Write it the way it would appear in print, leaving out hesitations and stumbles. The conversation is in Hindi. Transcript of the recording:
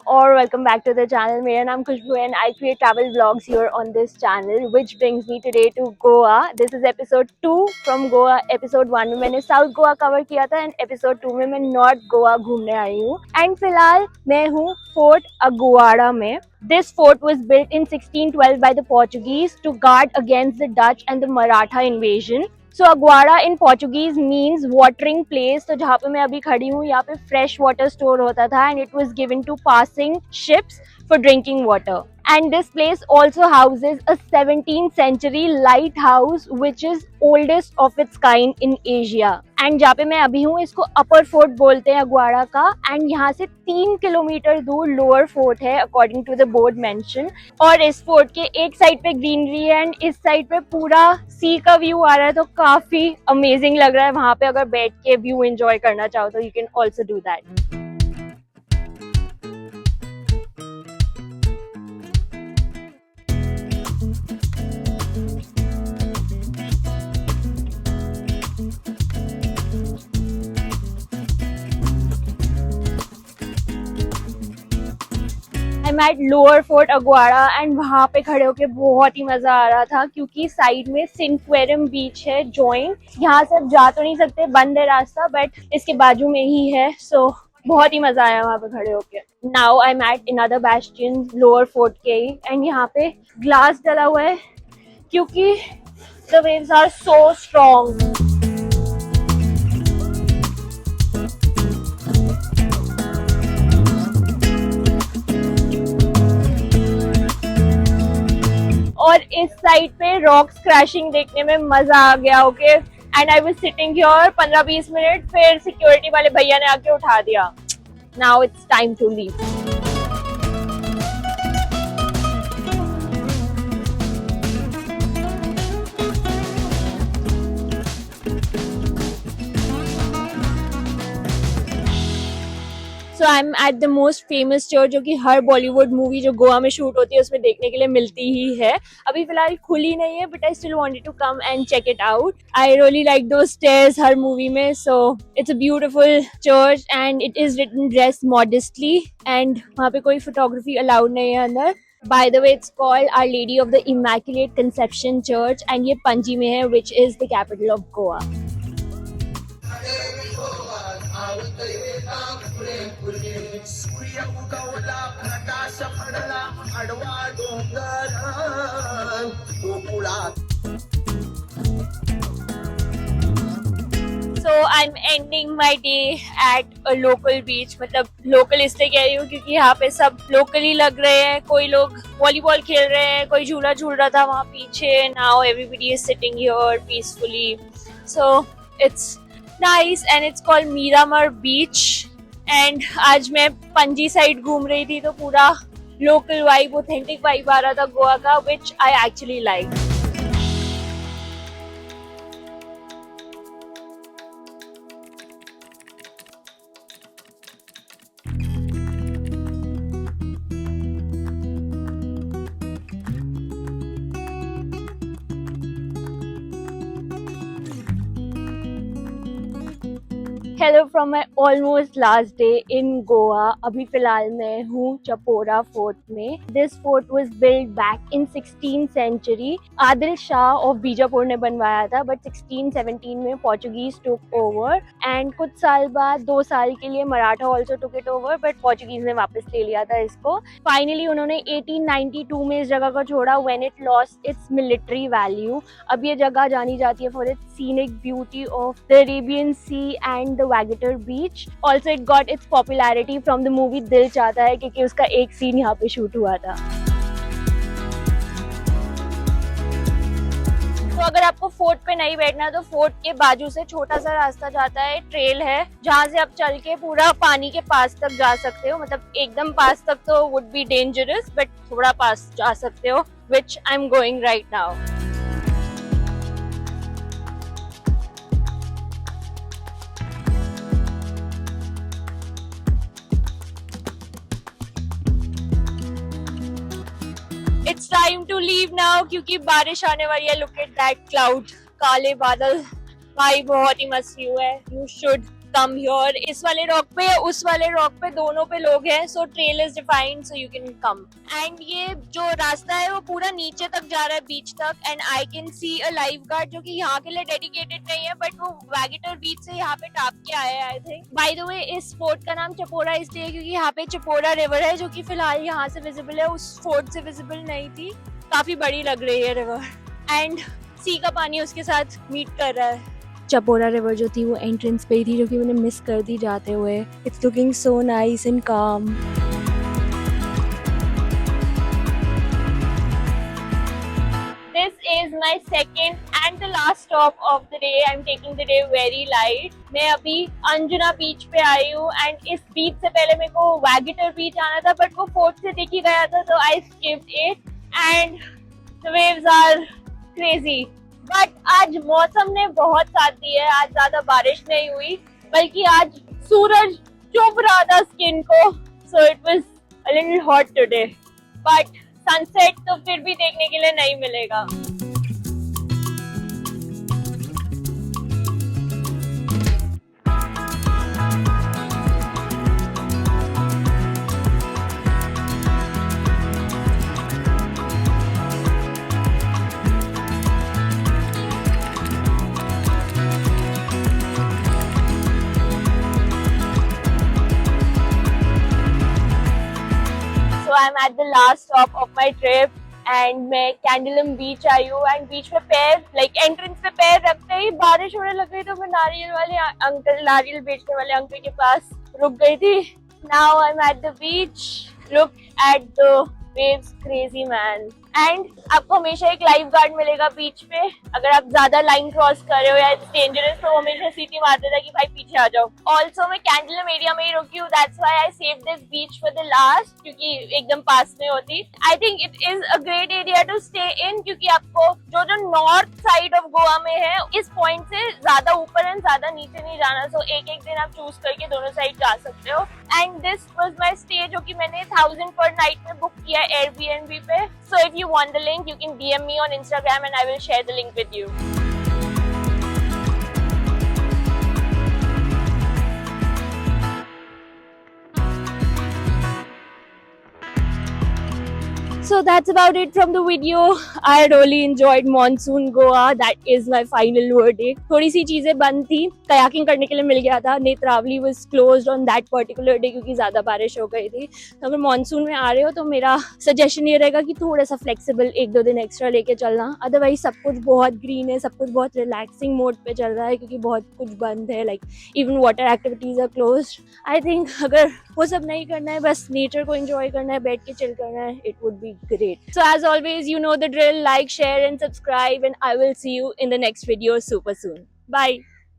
or welcome back to the channel. मेरा नाम खुशबू and I create travel vlogs here on this channel, which brings me today to Goa. This is episode 2 from Goa. Episode 1 में मैंने South Goa cover किया था and episode 2 में मैं North Goa घूमने आई हूँ. And फिलहाल मैं हूँ Fort Aguada में. This fort was built in 1612 by the Portuguese to guard against the Dutch and the Maratha invasion. So Aguada in Portuguese means watering place. तो जहाँ पे मैं अभी खड़ी हूँ यहाँ पे fresh water store होता था and it was given to passing ships for drinking water. And this place also houses a 17th century lighthouse which is oldest of its kind in Asia. And जहाँ पे मैं अभी हूँ इसको अपर फोर्ट बोलते हैं अगवाड़ा का. एंड यहाँ से 3 किलोमीटर दूर लोअर फोर्ट है according to the board mention. और इस फोर्ट के एक साइड पे ग्रीनरी है एंड इस साइड पे पूरा सी का व्यू आ रहा है, तो काफी अमेजिंग लग रहा है. वहाँ पे अगर बैठ के व्यू एंजॉय करना चाहो तो you can also do that. I'm at lower fort Aguada and वहाँ पे खड़े होके बहुत ही मजा आ रहा था क्योंकि साइड में सिंक्वेरम बीच है जॉइंट. यहाँ से आप जा तो नहीं सकते, बंद है रास्ता, बट इसके बाजू में ही है. सो बहुत ही मजा आया वहाँ पे खड़े होके. Now I am at another Bastian lower fort के ही एंड यहाँ पे ग्लास डला हुआ है क्योंकि the waves are so strong. और इस साइड पे रॉक्स क्रैशिंग देखने में मजा आ गया. Okay, and I was sitting here 15-20 minute, फिर सिक्योरिटी वाले भैया ने आके उठा दिया. Now it's time to leave. So I'm at the most famous church जो कि हर बॉलीवुड मूवी जो गोवा में शूट होती है उसमें देखने के लिए मिलती ही है. अभी फिलहाल खुली नहीं है but I still wanted to come and check it out. I really like those stairs her movie में. So it's a beautiful church and it is written dress modestly and वहाँ पे कोई photography allowed नहीं है अंदर. By the way, it's called Our Lady of the Immaculate Conception Church and ये पणजी में है which is the capital of Goa. So I'm ending my day at a local beach. मतलब लोकल इसलिए कह रही हूँ क्योंकि यहाँ पे सब लोकली लग रहे हैं. कोई लोग वॉलीबॉल खेल रहे हैं, कोई झूला झूल रहा था वहाँ पीछे. Now everybody is sitting here peacefully. So it's nice and it's called Miramar Beach. And आज मैं पंजी साइड घूम रही थी तो पूरा लोकल वाइब, ऑथेंटिक वाइब आ रहा था गोवा का, which I actually like. Hello from my almost last day in Goa. अभी फिलहाल मैं हूँ चपोरा फोर्ट में. This fort was built back in 16th century. Adil Shah of Bijapur ने बनवाया था but 1617 में Portuguese took over and कुछ साल बाद 2 साल के लिए Maratha also took it over but Portuguese ने वापस ले लिया था इसको. Finally उन्होंने 1892 में इस जगह को छोड़ा when it lost its military value. अब ये जगह जानी जाती है for its scenic beauty of the Arabian Sea and the Aguada Beach. Also it got its popularity from the movie दिल चाहता है क्योंकि उसका एक सीन यहाँ पे शूट हुआ था. तो अगर आपको फोर्ट पे नहीं बैठना है तो फोर्ट के बाजू से छोटा सा रास्ता जाता है, ट्रेल है जहाँ से आप चल के पूरा पानी के पास तक जा सकते हो. मतलब एकदम पास तक तो वुड बी डेंजरस बट थोड़ा पास जा सकते हो, which I'm going right now. It's time to leave now क्योंकि बारिश आने वाली है. Look at that cloud, काले बादल. भाई बहुत ही मस्त व्यू है. You should come here. इस वाले रॉक पे या उस वाले रॉक पे, दोनों पे लोग हैं, so trail is defined, so you can come. And ये जो रास्ता है वो पूरा नीचे तक जा रहा है बीच तक, and I can see a lifeguard जो कि यहाँ के लिए डेडिकेटेड नहीं है, बट वो वैगेटर बीच से यहाँ पे टाप के आया है, I think. By the way, इस फोर्ट का नाम चपोरा इसलिए है क्योंकि यहाँ पे चपोरा रिवर है, जो कि फिलहाल यहाँ से विजिबल है, उस फोर्ट से विजिबल नहीं थी. काफी बड़ी लग रही है रिवर, एंड सी का पानी उसके साथ मीट कर रहा है. चपोरा रिवर जो थी वो एंट्रेंस पे ही थी, जो कि मैंने मिस कर दी जाते हुए. It's looking so nice and काम. This is my second and the last stop of the day. I'm taking the day very light. मैं अभी अंजुना बीच पे आई हूँ, एंड इस बीच से पहले मेरे को वैगेटर बीच आना था, बट वो फोर्ट से दिख ही गया था, तो I skipped it. And the waves are crazy. But आज मौसम ने बहुत साथ दिया है. आज ज्यादा बारिश नहीं हुई, बल्कि आज सूरज चुभ रहा था स्किन को, so it was a little hot today. But sunset तो फिर भी देखने के लिए नहीं मिलेगा. So I'm at the last stop of my trip, and मैं कैंडोलिम बीच आई हूँ. एंड बीच पे पैर, लाइक एंट्रेंस पे पैर रखते ही बारिश होने लग गई, तो मैं नारियल बेचने वाले अंकल के पास रुक गई थी. Now I'm at the beach. Look at the waves, crazy man. And आपको हमेशा एक लाइफ गार्ड मिलेगा बीच पे. अगर आप ज्यादा लाइन क्रॉस कर रहे हो या डेंजरस, तो हमेशा सीटी मारते था कि भाई पीछे आ जाओ. ऑल्सो मैं कैंडोलिम एरिया में ही रुकी हूँ, that's why I save this beach for the last, क्योंकि एकदम पास में होती. I think it is a great area to stay in, क्योंकि आपको जो नॉर्थ साइड ऑफ गोवा में है, इस पॉइंट से ज्यादा ऊपर एंड ज्यादा नीचे नहीं जाना. सो एक दिन आप चूज करके दोनों साइड जा सकते हो. And this was my stay, जो कि मैंने 1000 पर नाइट में बुक किया Airbnb पे. So if you want the link, you can DM me on Instagram and I will share the link with you. So that's about it from the video. I really enjoyed Monsoon Goa. That is my final verdict. थोड़ी सी चीजें बंद थी, kayaking करने के लिए मिल गया था. Netravali was closed on that particular day क्योंकि ज्यादा बारिश हो गई थी. तो अगर मानसून में आ रहे हो तो मेरा सजेशन ये रहेगा कि थोड़ा सा फ्लेक्सिबल 1-2 दिन एक्स्ट्रा लेके चलना. अदरवाइज सब कुछ बहुत ग्रीन है, सब कुछ बहुत रिलैक्सिंग मोड पे चल रहा है, क्योंकि बहुत कुछ बंद है. Like even water activities are closed. I think अगर वो सब नहीं करना है, बस नेचर को एंजॉय करना है, बैठ के चिल करना है, it would be great. So as always, you know the drill. Like, share and subscribe, and I will see you in the next video super soon. Bye.